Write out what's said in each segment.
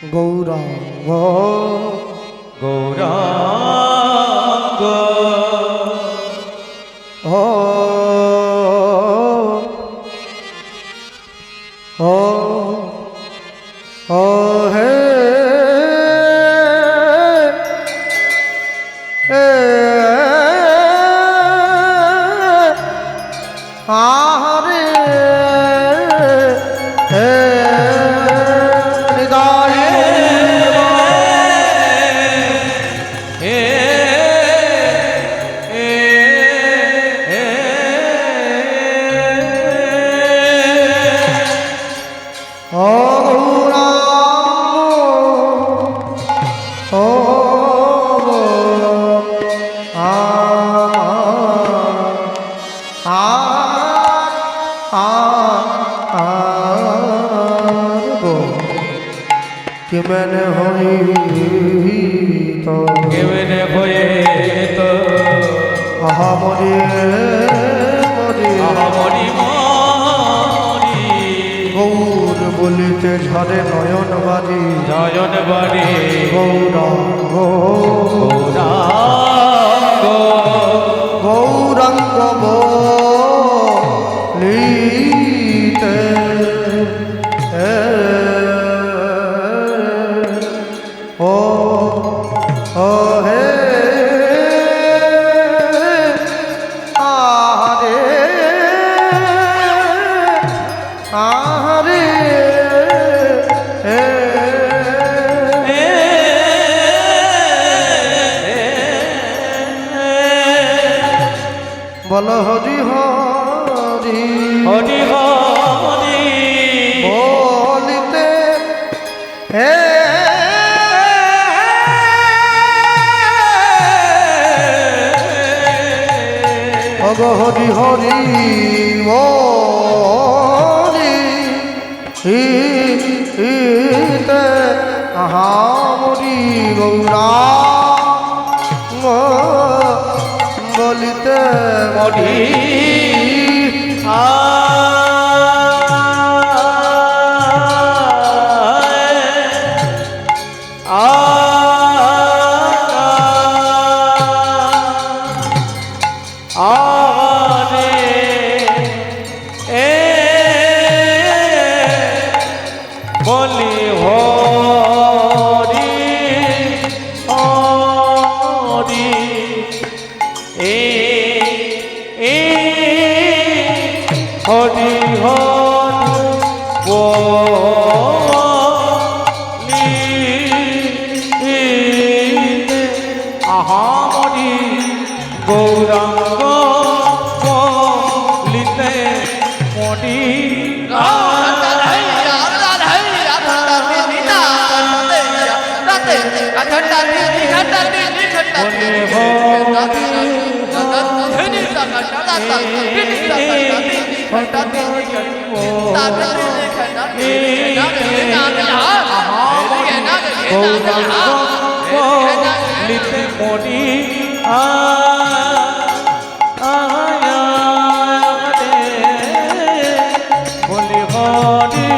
গৌরাঙ্গ গৌরাঙ্গ ও ও ও হে আরে কেমন হইতো কেমন হইতো আহা মরি মরি আহা মরি মরি গৌর বলিতে ঝরে নয়ন বাড়ি নয়ন বাড়ি গৌরাঙ্গ গৌরাঙ্গ গৌরাঙ্গ বলিতে ও ও হে আরে আরে বল হরি হরি হরি হরি বলিতে হে অগ হরি হরি হরি হিতে আহা মরি গৌরাঙ্গ বলিতে মরি বলি হরি হরি হরি হরি বলি আহা মরি গৌরাঙ্গ বলিতে মরি লিতে মরি বলি হরি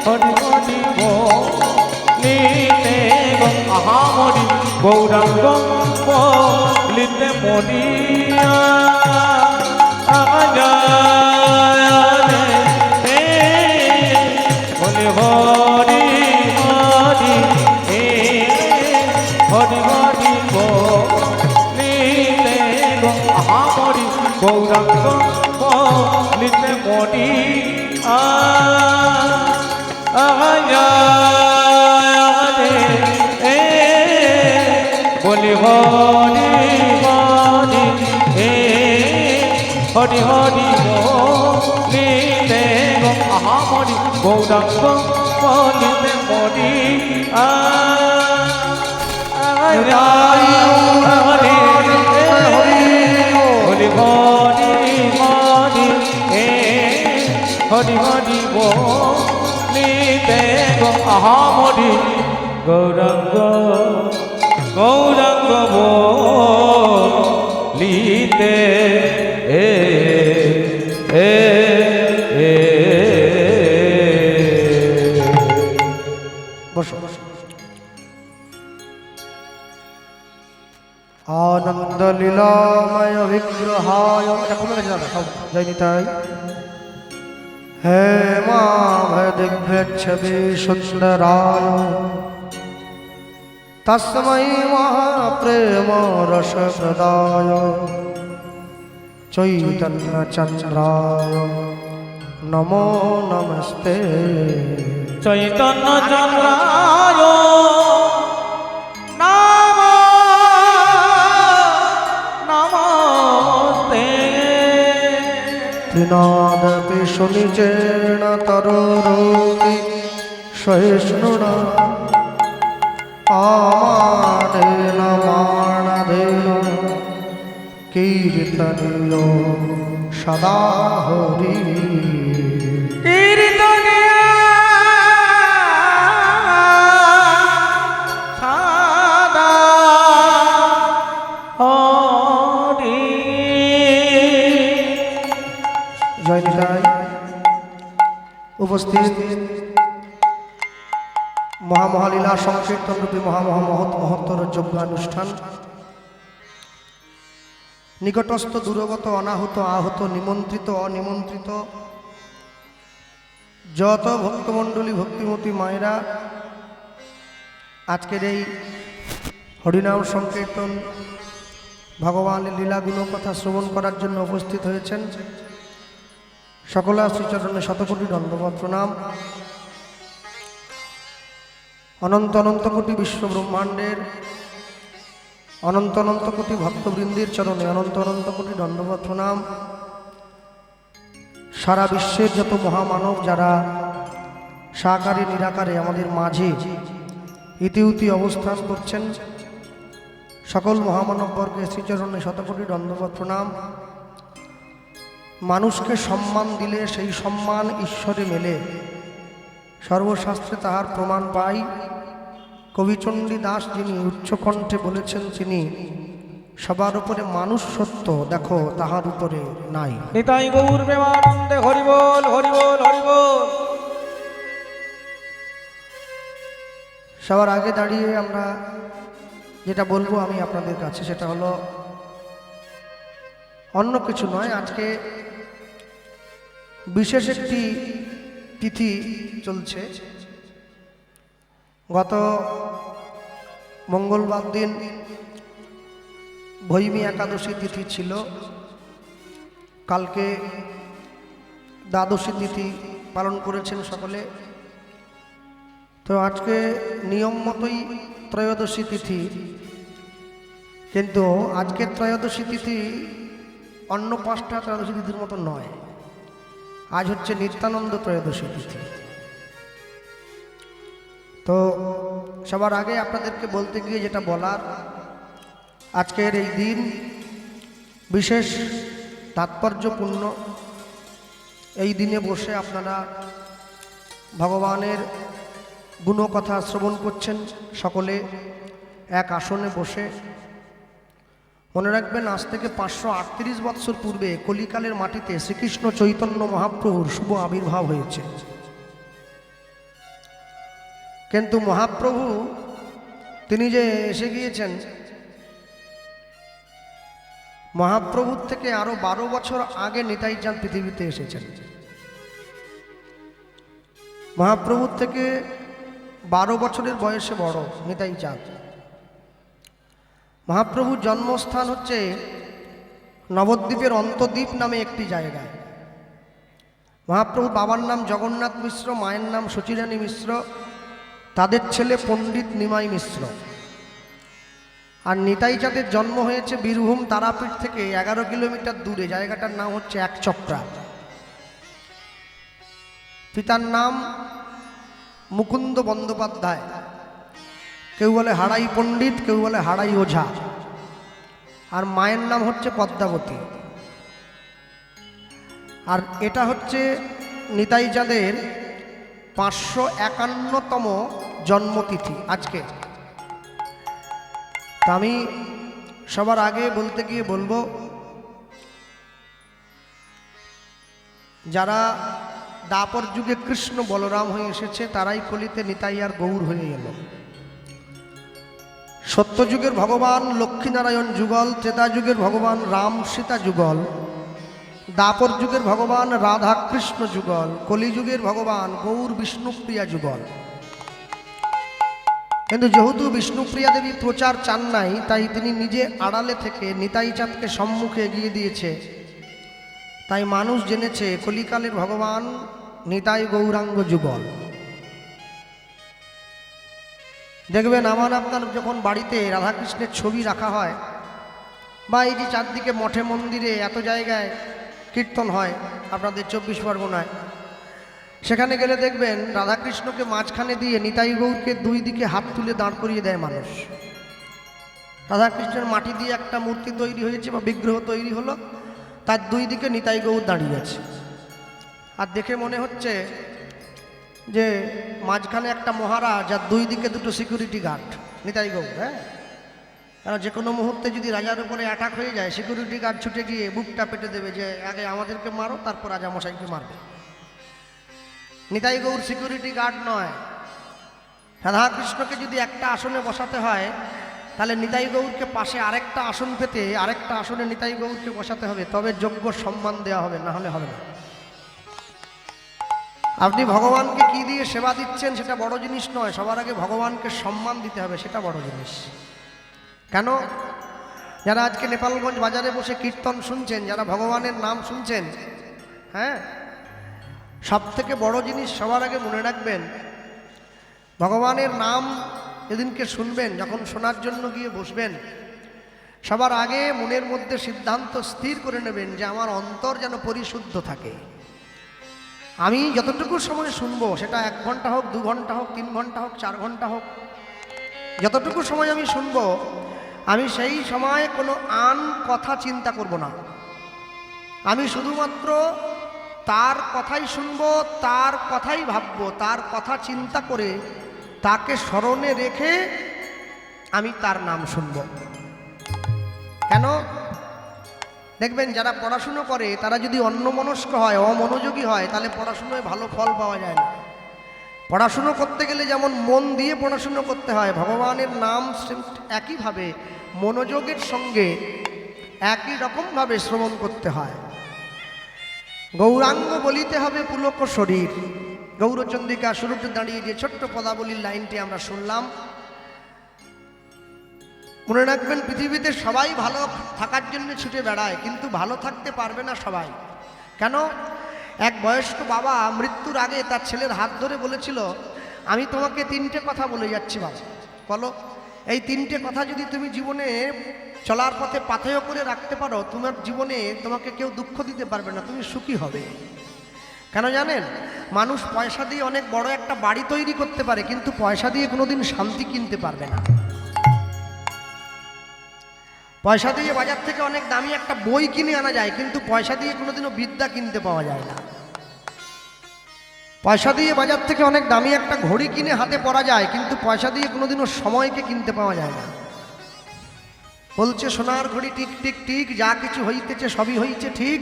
হরি হরি বলিতে আহা মরি গৌরাঙ্গ বলিতে মরি বলি হরি হরি হরি হরি বলিতে আহা মরি গৌরাঙ্গ বলিতে মরি বলি হরি হরি হরি হরি বলিতে আহা মরি গৌরাঙ্গ বলিতে মরি হরি হরি হরি হরি বলিতে আহা মরি গৌরাঙ্গ গৌরাঙ্গ বলিতে এ লীলাময় বিগ্রহায়, এটা কমে গেছে দাদা, সব জয় নিতাই। হে মা ভয় দিব্যচ্ছবি সুন্দরায় তস্मै মহাপ্রেম রসপ্রদায় চৈতন্য চন্দ্রায় নমো নমস্তে। চৈতন্য চন্দ্রায় নমস্তে। ত্রিনাদপি সুনিচেন তরোরোতি সহিষ্ণুনা আমানেন মানদেন কীর্তনীয় সদা হরি। কীর্তনিয়া সদা হরি। জয় নিতাই। উপস্থিত মহামহালীলা সংকীর্তন রূপী মহত্তর যজ্ঞানুষ্ঠান, নিকটস্থ দূরগত অনাহত আহত নিমন্ত্রিত অনিমন্ত্রিত যত ভক্তমণ্ডলী ভক্তিমতী মায়েরা আজকের এই হরিনাম সংকীর্তন ভগবানের লীলাগুলো কথা শ্রবণ করার জন্য উপস্থিত হয়েছেন, সকলা শ্রীচরণে শতকোটি দণ্ডবত প্রণাম। অনন্ত অনন্ত কোটি বিশ্ব ব্রহ্মাণ্ডের অনন্ত অনন্ত কোটি ভক্তবৃন্দের চরণে অনন্ত অনন্ত কোটি দণ্ডবত প্রণাম। সারা বিশ্বের যত মহামানব যারা সাকারে নিরাকারে আমাদের মাঝে ইতিউতি অবস্থান করছেন, সকল মহামানববর্গের শ্রীচরণে শতকোটি দণ্ডবত প্রণাম। মানুষকে সম্মান দিলে সেই সম্মান ঈশ্বরে মেলে, সর্বশাস্ত্রে তাহার প্রমাণ পাই। কবিচণ্ডী দাস যিনি উচ্চকণ্ঠে বলেছেন, তিনি সবার উপরে মানুষ সত্য, দেখো তাহার উপরে নাই। নিতাই গৌর প্রেমানন্দে হরি বল হরি বল হরি বল। সবার আগে দাঁড়িয়ে আমরা যেটা বলবো আমি আপনাদের কাছে, সেটা হলো অন্য কিছু নয়। আজকে বিশেষ একটি তিথি চলছে। গত মঙ্গলবার দিন ভৈমী একাদশী তিথি ছিল, কালকে দ্বাদশী তিথি পালন করেছেন সকলে। তো আজকে নিয়ম মতোই ত্রয়োদশী তিথি, কিন্তু আজকের ত্রয়োদশী তিথি অন্য 5টা ত্রয়োদশী তিথির মতো নয়। আজ হচ্ছে নিত্যানন্দ ত্রয়োদশী তিথি। তো সবার আগে আপনাদেরকে বলতে গিয়ে যেটা বলার, আজকের এই দিন বিশেষ তাৎপর্যপূর্ণ। এই দিনে বসে আপনারা ভগবানের গুণকথা শ্রবণ করছেন, সকলে এক আসনে বসে। মনে রাখবেন, আজ থেকে 538 বৎসর পূর্বে কলিকালের মাটিতে শ্রীকৃষ্ণ চৈতন্য মহাপ্রভুর শুভ আবির্ভাব হয়েছে। কিন্তু মহাপ্রভু তিনি যে এসে গিয়েছেন, মহাপ্রভুর থেকে আরো 12 বছর আগে নিতাই চাঁদ পৃথিবীতে এসেছেন। মহাপ্রভুর থেকে 12 বছরের বয়সে বড় নিতাই চাঁদ। মহাপ্রভুর জন্মস্থান হচ্ছে নবদ্বীপের অন্তদ্বীপ নামে একটি জায়গায়। মহাপ্রভুর বাবার নাম জগন্নাথ মিশ্র, মায়ের নাম সচিরানী মিশ্র, তাদের ছেলে পণ্ডিত নিমাই মিশ্র। আর নিতাই চাঁদের জন্ম হয়েছে বীরভূম তারাপীঠ থেকে 11 কিলোমিটার দূরে, জায়গাটার নাম হচ্ছে একচক্রা। পিতার নাম মুকুন্দ বন্দ্যোপাধ্যায়, কেউ বলে হাড়াই পণ্ডিত, কেউ বলে হাড়াই ওঝা। আর মায়ের নাম হচ্ছে পদ্মাবতী। আর এটা হচ্ছে নিতাই চাঁদের 551তম জন্মতিথি আজকে। তা আমি সবার আগে বলতে গিয়ে বলবো, যারা দাপর যুগে কৃষ্ণ বলরাম হয়ে এসেছে, তারাই কলিতে নিতাই আর গৌর হয়ে গেল। সত্যযুগের ভগবান লক্ষ্মীনারায়ণ যুগল, ত্রেতা যুগের ভগবান রাম সীতা যুগল, দাপর যুগের ভগবান রাধা কৃষ্ণ যুগল, কলিযুগের ভগবান গৌর বিষ্ণুপ্রিয়া যুগল। কিন্তু যেহেতু বিষ্ণুপ্রিয়া দেবী প্রচার চান নাই, তাই তিনি নিজে আড়ালে থেকে নিতাই চাঁদকে সম্মুখে এগিয়ে দিয়েছে। তাই মানুষ জেনেছে কলিকালের ভগবান নিতাই গৌরাঙ্গ যুগল। দেখবেন আমার আপনার যখন বাড়িতে রাধাকৃষ্ণের ছবি রাখা হয়, বা এই যে চারদিকে মঠে মন্দিরে এত জায়গায় কীর্তন হয় আপনাদের 24 পরগনায়, সেখানে গেলে দেখবেন রাধাকৃষ্ণকে মাঝখানে দিয়ে নিতাই গৌরকে দুই দিকে হাত তুলে দাঁড় করিয়ে দেয় মানুষ। রাধাকৃষ্ণের মাটি দিয়ে একটা মূর্তি তৈরি হয়েছে বা বিগ্রহ তৈরি হলো, তার দুই দিকে নিতাই গৌর দাঁড়িয়ে আছে। আর দেখে মনে হচ্ছে যে মাঝখানে একটা মহারাজ আর দুই দিকে দুটো সিকিউরিটি গার্ড নিতাই গৌর। হ্যাঁ, কারণ যে কোনো মুহূর্তে যদি রাজার উপরে অ্যাটাক হয়ে যায়, সিকিউরিটি গার্ড ছুটে গিয়ে বুকটা পেটে দেবে যে আগে আমাদেরকে মারো, তারপর রাজামশাইকে মারবে। নিতাই গৌর সিকিউরিটি গার্ড নয়। রাধাকৃষ্ণকে যদি একটা আসনে বসাতে হয়, তাহলে নিতাই গৌরকে পাশে আরেকটা আসন পেতে আরেকটা আসনে নিতাই গৌরকে বসাতে হবে, তবে যোগ্য সম্মান দেওয়া হবে, না হলে হবে না। আপনি ভগবানকে কি দিয়ে সেবা দিচ্ছেন সেটা বড় জিনিস নয়, সবার আগে ভগবানকে সম্মান দিতে হবে, সেটা বড় জিনিস। কেন? যারা আজকে নেপালগঞ্জ বাজারে বসে কীর্তন শুনছেন, যারা ভগবানের নাম শুনছেন, হ্যাঁ, সব থেকে বড় জিনিস সবার আগে মনে রাখবেন, ভগবানের নাম যেদিনকে শুনবেন, যখন শোনার জন্য গিয়ে বসবেন, সবার আগে মনের মধ্যে সিদ্ধান্ত স্থির করে নেবেন যে আমার অন্তর যেন পরিশুদ্ধ থাকে। আমি যতটুকু সময় শুনবো, সেটা 1 ঘন্টা হোক, 2 ঘন্টা হোক, 3 ঘন্টা হোক, 4 ঘন্টা হোক, যতটুকু সময় আমি শুনবো, আমি সেই সময় কোনো আন কথা চিন্তা করব না। আমি শুধুমাত্র তার কথাই শুনবো, তার কথাই ভাববো, তার কথা চিন্তা করে তাকে স্মরণে রেখে আমি তার নাম শুনব। কেন? দেখবেন যারা পড়াশুনো করে তারা যদি অন্যমনস্ক হয়, অমনোযোগী হয়, তাহলে পড়াশুনোয় ভালো ফল পাওয়া যায় না। পড়াশুনো করতে গেলে যেমন মন দিয়ে পড়াশুনো করতে হয়, ভগবানের নাম একইভাবে মনোযোগের সঙ্গে একই রকমভাবে শ্রবণ করতে হয়। গৌরাঙ্গ বলিতে হবে পুলক শরীর। গৌরচন্দ্রিকা শুরুতে দাঁড়িয়ে যে ছোট্ট পদাবলীর লাইনটি আমরা শুনলাম, মনে রাখবেন পৃথিবীতে সবাই ভালো থাকার জন্য ছুটে বেড়ায়, কিন্তু ভালো থাকতে পারবে না সবাই। কেন? এক বয়স্ক বাবা মৃত্যুর আগে তার ছেলের হাত ধরে বলেছিল, আমি তোমাকে 3টে কথা বলে যাচ্ছি বাবা, বলো এই 3টে কথা যদি তুমি জীবনে চলার পথে পাথেয় করে রাখতে পারো, তোমার জীবনে তোমাকে কেউ দুঃখ দিতে পারবে না, তুমি সুখী হবে। কেন জানেন? মানুষ পয়সা দিয়ে অনেক বড় একটা বাড়ি তৈরি করতে পারে, কিন্তু পয়সা দিয়ে কোনোদিন শান্তি কিনতে পারবে না। পয়সা দিয়ে বাজার থেকে অনেক দামি একটা বই কিনে আনা যায়, কিন্তু পয়সা দিয়ে কোনোদিনও বিদ্যা কিনতে পাওয়া যায় না। পয়সা দিয়ে বাজার থেকে অনেক দামি একটা ঘড়ি কিনে হাতে পরা যায়, কিন্তু পয়সা দিয়ে কোনোদিনও সময়কে কিনতে পাওয়া যায় না। বলছে সোনার ঘড়ি টিক টিক টিক, যা কিছু হইতেছে সবই হইছে ঠিক,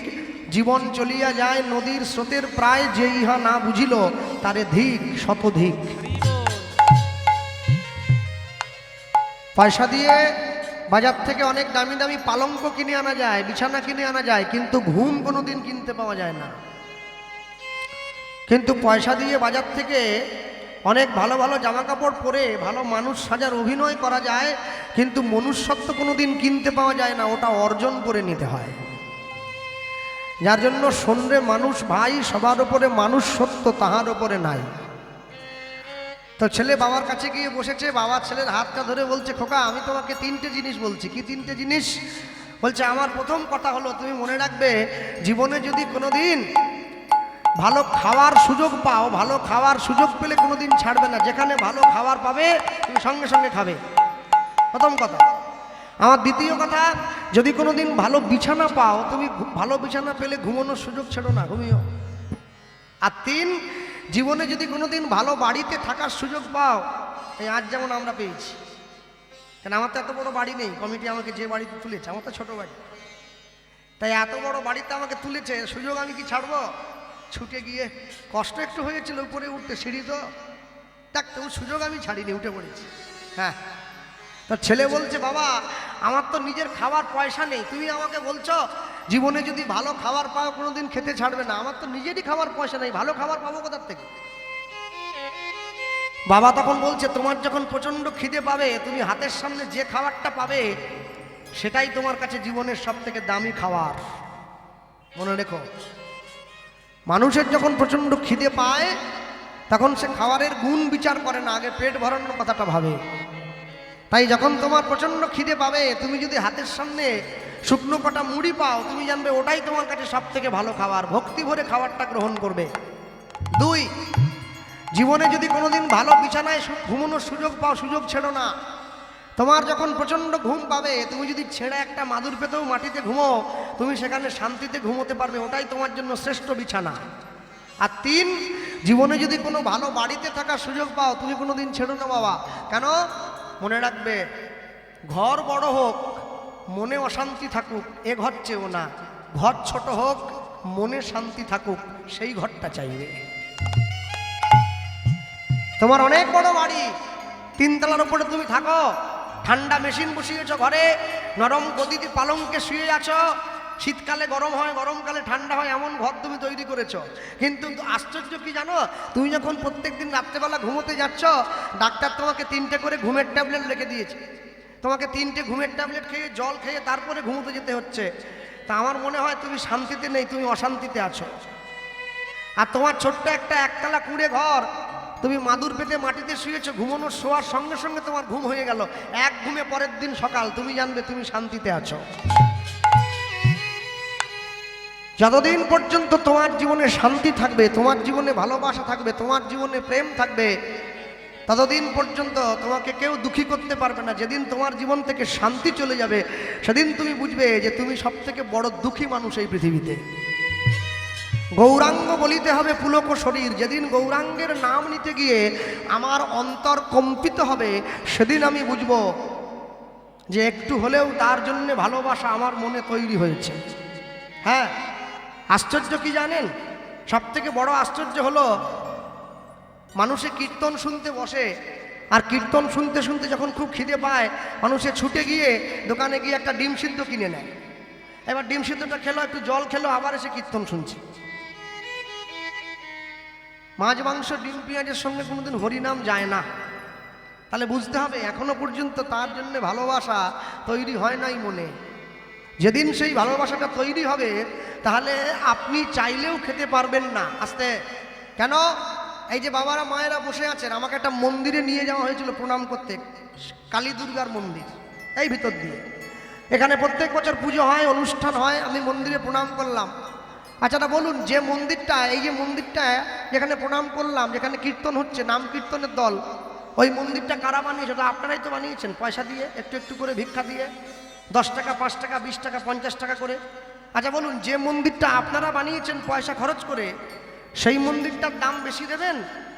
জীবন চলিয়া যায় নদীর স্রোতের প্রায়, যে ইহা না বুঝিল তারে ধিক শতধিক। পয়সা দিয়ে বাজার থেকে অনেক দামি দামি পালঙ্ক কিনে আনা যায়, বিছানা কিনে আনা যায়, কিন্তু ঘুম কোনোদিন কিনতে পাওয়া যায় না। কিন্তু পয়সা দিয়ে বাজার থেকে অনেক ভালো ভালো জামা কাপড় পরে ভালো মানুষ সাজার অভিনয় করা যায়, কিন্তু মনুষ্যত্ব কোনোদিন কিনতে পাওয়া যায় না, ওটা অর্জন করে নিতে হয়। যার জন্য শোনরে মানুষ ভাই, সবার উপরে মানুষ সত্য, তাহার উপরে নাই। তো ছেলে বাবার কাছে গিয়ে বসেছে, বাবা ছেলের হাতটা ধরে বলছে, খোকা আমি তোমাকে 3টে জিনিস বলছি। কি 3টে জিনিস? বলছে আমার প্রথম কথা হলো, তুমি মনে রাখবে জীবনে যদি কোনোদিন ভালো খাওয়ার সুযোগ পাও, ভালো খাওয়ার সুযোগ পেলে কোনোদিন ছাড়বে না, যেখানে ভালো খাবার পাবে তুমি সঙ্গে সঙ্গে খাবে, প্রথম কথা। আমার দ্বিতীয় কথা, যদি কোনোদিন ভালো বিছানা পাও, তুমি ভালো বিছানা পেলে ঘুমানোর সুযোগ ছেড়ো না, ঘুমিও। আর 3, জীবনে যদি কোনোদিন ভালো বাড়িতে থাকার সুযোগ পাও, এই আজ যেমন আমরা পেয়েছি, কেন আমার তো এত বড় বাড়ি নেই, কমিটি আমাকে যে বাড়িতে তুলেছে, আমার তো ছোটো বাড়ি, তাই এত বড় বাড়িতে আমাকে তুলেছে, সুযোগ আমি কি ছাড়বো? ছুটে গিয়ে কষ্ট একটু হয়েছিল উপরে উঠতে, সিঁড়ি তো দেখ, তো সুযোগ আমি ছাড়িনি, উঠে পড়েছি। হ্যাঁ, তো তা ছেলে বলছে, বাবা আমার তো নিজের খাবার পয়সা নেই, তুমি আমাকে বলছো জীবনে যদি ভালো খাবার পাও কোনোদিন খেতে ছাড়বে না, আমার তো নিজেরই খাবার পয়সা নেই, ভালো খাবার পাবো কোথার থেকে? বাবা তখন বলছে, তোমার যখন প্রচণ্ড খিদে পাবে, তুমি হাতের সামনে যে খাবারটা পাবে সেটাই তোমার কাছে জীবনের সব থেকে দামি খাবার। মনে রেখো, মানুষের যখন প্রচণ্ড খিদে পায় তখন সে খাবারের গুণ বিচার করে না, আগে পেট ভরানোর কথাটা ভাবে। তাই যখন তোমার প্রচণ্ড খিদে পাবে, তুমি যদি হাতের সামনে শুকনো কটা মুড়ি পাও, তুমি জানবে ওটাই তোমার কাছে সব থেকে ভালো খাবার, ভক্তি ভরে খাবারটা গ্রহণ করবে। 2, জীবনে যদি কোনোদিন ভালো বিছানায় ঘুমানোর সুযোগ পাও, সুযোগ ছেড়ো না। তোমার যখন প্রচণ্ড ঘুম পাবে, তুমি যদি ছেঁড়া একটা মাদুর পেতেও মাটিতে ঘুমো, তুমি সেখানে শান্তিতে ঘুমোতে পারবে, ওটাই তোমার জন্য শ্রেষ্ঠ বিছানা। আর 3, জীবনে যদি কোনো ভালো বাড়িতে থাকার সুযোগ পাও, তুমি কোনো দিন ছেড়ো না বাবা। কেন? মনে রাখবে, ঘর বড় হোক মনে অশান্তি থাকুক এ ঘর চেয়েও না, ঘর ছোট হোক মনে শান্তি থাকুক সেই ঘরটা চাইবে। তোমার অনেক বড় বাড়ি, 3 তলার উপরে তুমি থাকো, ঠান্ডা মেশিন বসিয়েছ ঘরে, নরম গদিতে পালঙ্কে শুয়ে আছো, শীতকালে গরম হয় গরমকালে ঠান্ডা হয় এমন ঘর তুমি তৈরি করেছো। কিন্তু আশ্চর্য কি জানো, তুমি যখন প্রত্যেকদিন রাত্রেবেলা ঘুমোতে যাচ্ছ, ডাক্তার তোমাকে 3টে করে ঘুমের ট্যাবলেট লিখে দিয়েছে, তোমাকে 3টে ঘুমের ট্যাবলেট খেয়ে জল খেয়ে তারপরে ঘুমোতে যেতে হচ্ছে। তা আমার মনে হয় তুমি শান্তিতে নেই, তুমি অশান্তিতে আছো। আর তোমার ছোট্ট একটা একতলা কুঁড়ে ঘর, তুমি মাদুর পেতে মাটিতে শুয়েছো, ঘুমানোর শোয়ার সঙ্গে সঙ্গে তোমার ঘুম হয়ে গেল, এক ঘুমে পরের দিন সকাল, তুমি জানবে তুমি শান্তিতে আছো। যতদিন পর্যন্ত তোমার জীবনে শান্তি থাকবে, তোমার জীবনে ভালোবাসা থাকবে, তোমার জীবনে প্রেম থাকবে, ততদিন পর্যন্ত তোমাকে কেউ দুঃখী করতে পারবে না। যেদিন তোমার জীবন থেকে শান্তি চলে যাবে, সেদিন তুমি বুঝবে যে তুমি সব থেকে বড় দুঃখী মানুষ এই পৃথিবীতে। গৌরাঙ্গ বলিতে হবে পুলক শরীর, যেদিন গৌরাঙ্গের নাম নিতে গিয়ে আমার অন্তর কম্পিত হবে, সেদিন আমি বুঝবো যে একটু হলেও তার জন্য ভালোবাসা আমার মনে তৈরি হয়েছে। হ্যাঁ, আশ্চর্য কি জানেন, সব থেকে বড় আশ্চর্য হলো, মানুষে কীর্তন শুনতে বসে, আর কীর্তন শুনতে শুনতে যখন খুব খিদে পায়, মানুষে ছুটে গিয়ে দোকানে গিয়ে একটা ডিম সিদ্ধ কিনে নেয়, এবার ডিম সিদ্ধটা খেলো, একটু জল খেলো, আবার এসে কীর্তন শুনছে। মাছ মাংস ডিম পেঁয়াজের সঙ্গে কোনোদিন হরিনাম যায় না। তাহলে বুঝতে হবে এখনো পর্যন্ত তার জন্য ভালোবাসা তৈরি হয় নাই মনে। যেদিন সেই ভালোবাসাটা তৈরি হবে, তাহলে আপনি চাইলেও খেতে পারবেন না। আস্তে কেন? এই যে বাবারা মায়েরা বসে আছেন, আমাকে একটা মন্দিরে নিয়ে যাওয়া হয়েছিল প্রণাম করতে, কালী দুর্গার মন্দির এই ভিতর দিয়ে। এখানে প্রত্যেক বছর পুজো হয়, অনুষ্ঠান হয়, আমি মন্দিরে প্রণাম করলাম। আচ্ছা বলুন, যে মন্দিরটা, এই যে মন্দিরটা যেখানে প্রণাম করলাম, যেখানে কীর্তন হচ্ছে, নাম কীর্তনের দল, ওই মন্দিরটা কারা বানিয়েছে? ওটা আপনারাই তো বানিয়েছেন, পয়সা দিয়ে, একটু একটু করে ভিক্ষা দিয়ে, 10 টাকা 5 টাকা 20 টাকা 50 টাকা করে। আচ্ছা বলুন, যে মন্দিরটা আপনারা বানিয়েছেন পয়সা খরচ করে, সেই মন্দিরটার দাম বেশি দেবেন,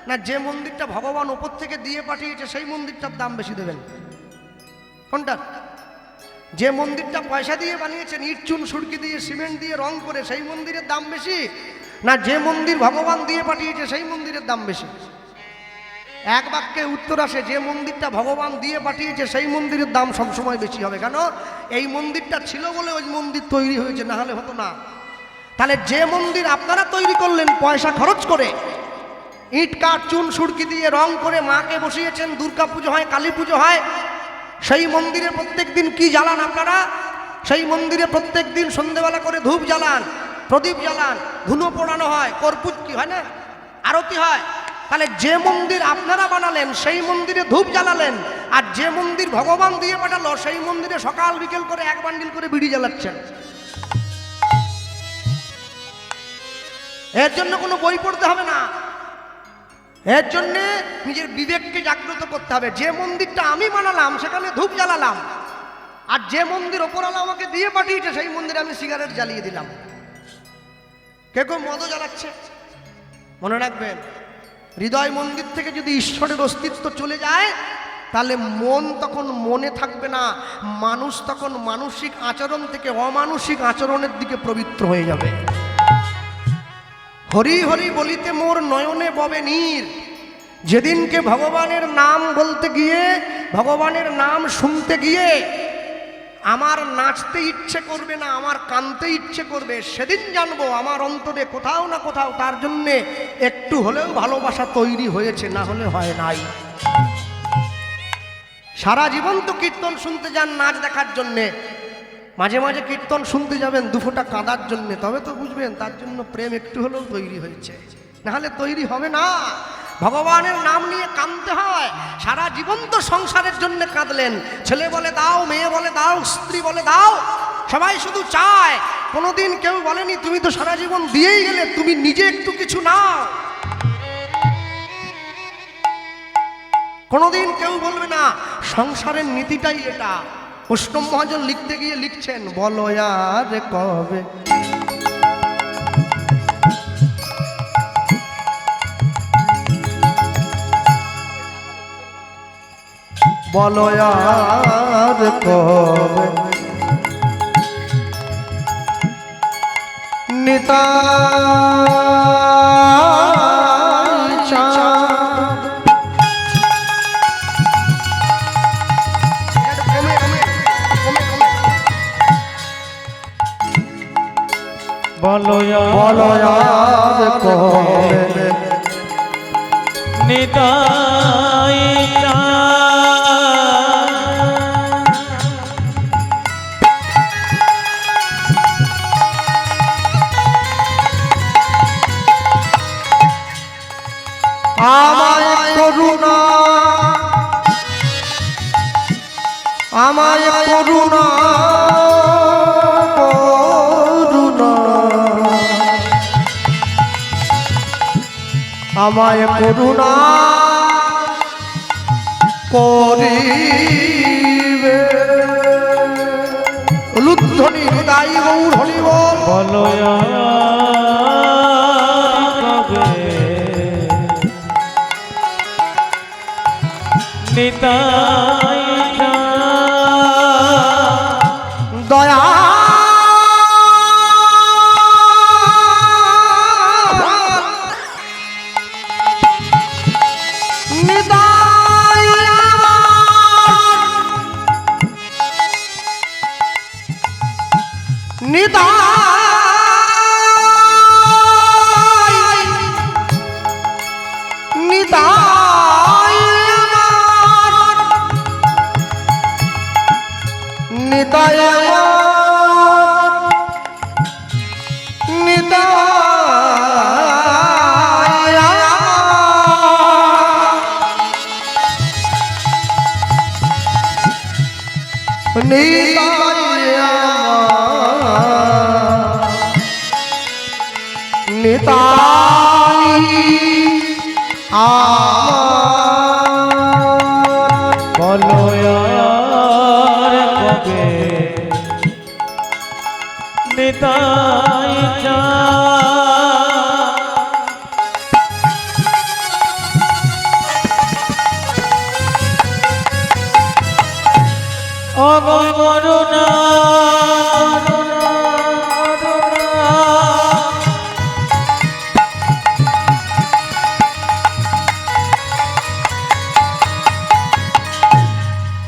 না যে মন্দিরটা ভগবান ওপর থেকে দিয়ে পাঠিয়েছে সেই মন্দিরটার দাম বেশি দেবেন? কোনটা? যে মন্দিরটা পয়সা দিয়ে বানিয়েছেন, ইট চুন সুরকি দিয়ে সিমেন্ট দিয়ে রং করে, সেই মন্দিরের দাম বেশি, না যে মন্দির ভগবান দিয়ে পাঠিয়েছে সেই মন্দিরের দাম বেশি? এক বাক্যে উত্তর আসে, যে মন্দিরটা ভগবান দিয়ে পাঠিয়েছে সেই মন্দিরের দাম সবসময় বেশি হবে। কেন? এই মন্দিরটা ছিল বলে ওই মন্দির তৈরি হয়েছে, না হলে হতো না। তাহলে যে মন্দির আপনারা তৈরি করলেন পয়সা খরচ করে, ইট কাঠ চুন সুরকি দিয়ে রং করে মাকে বসিয়েছেন, দুর্গা পুজো হয়, কালী পুজো হয়, সেই মন্দিরে প্রত্যেক দিন কি জ্বালান আপনারা? সেই মন্দিরে প্রত্যেক দিন সন্ধ্যেবেলা করে ধূপ জ্বালান, প্রদীপ জ্বালান, ধুনো পোড়ানো হয়, কর্পূর কি হয় না, আরতি হয়। তাহলে যে মন্দির আপনারা বানালেন সেই মন্দিরে ধূপ জ্বালালেন, আর যে মন্দির ভগবান দিয়ে পাঠালো সেই মন্দিরে সকাল বিকেল করে 1 বান্ডিল করে বিড়ি জ্বালাচ্ছেন। এর জন্য কোনো বই পড়তে হবে না, এর জন্যে নিজের বিবেককে জাগ্রত করতে হবে। যে মন্দিরটা আমি বানালাম সেখানে ধূপ জ্বালালাম, আর যে মন্দির ওপরওয়ালা আমাকে দিয়ে পাঠিয়েছে সেই মন্দিরে আমি সিগারেট জ্বালিয়ে দিলাম। কেউ মদও জ্বালাচ্ছে। মনে রাখবেন, হৃদয় মন্দির থেকে যদি ঈশ্বরের অস্তিত্ব চলে যায়, তাহলে মন তখন মনে থাকবে না, মানুষ তখন মানসিক আচরণ থেকে অমানসিক আচরণের দিকে প্রবৃত্ত হয়ে যাবে। হরি হরি বলিতে মোর নয়নে ববে নীর, যেদিনকে ভগবানের নাম বলতে গিয়ে ভগবানের নাম শুনতে গিয়ে আমার নাচতে ইচ্ছে করবে না, আমার কাঁদতে ইচ্ছে করবে, সেদিন জানবো আমার অন্তরে কোথাও না কোথাও তার জন্যে একটু হলেও ভালোবাসা তৈরি হয়েছে, না হলে হয় নাই। সারা জীবন তো কীর্তন শুনতে যান নাচ দেখার জন্যে, মাঝে মাঝে কীর্তন শুনতে যাবেন দুফোঁটা কাঁদার জন্যে, তবে তো বুঝবেন তার জন্য প্রেম একটু হলেও তৈরি হয়েছে, নাহলে তৈরি হবে না। ভগবানের নাম নিয়ে কাঁদতে হয়। সারা জীবন তো সংসারের জন্য কাঁদলেন, ছেলে বলে দাও, মেয়ে বলে দাও, স্ত্রী বলে দাও, সবাই শুধু চায়। কোনোদিন কেউ বলেনি তুমি তো সারা জীবন দিয়েই গেলে, তুমি নিজে একটু কিছু নাও। কোনোদিন কেউ বলবে না। সংসারের নীতিটাই এটা। বৈষ্ণব মহাজন লিখতে গিয়ে লিখছেন, বলো আর কবে বলো আর কবে নিতাই চাঁদ। বলো বলো আর কবে নিতাই আমায় করুণা, আমায় করুণা, করুণা, আমায় করুণা করিবে। লুদ্ধনি হৃদয় গৌর হরি বল। বলো কবে নিতাই দয়া নিতাই নিতাই নিতাই নিতাই নিতাই বলো কবে নিতাই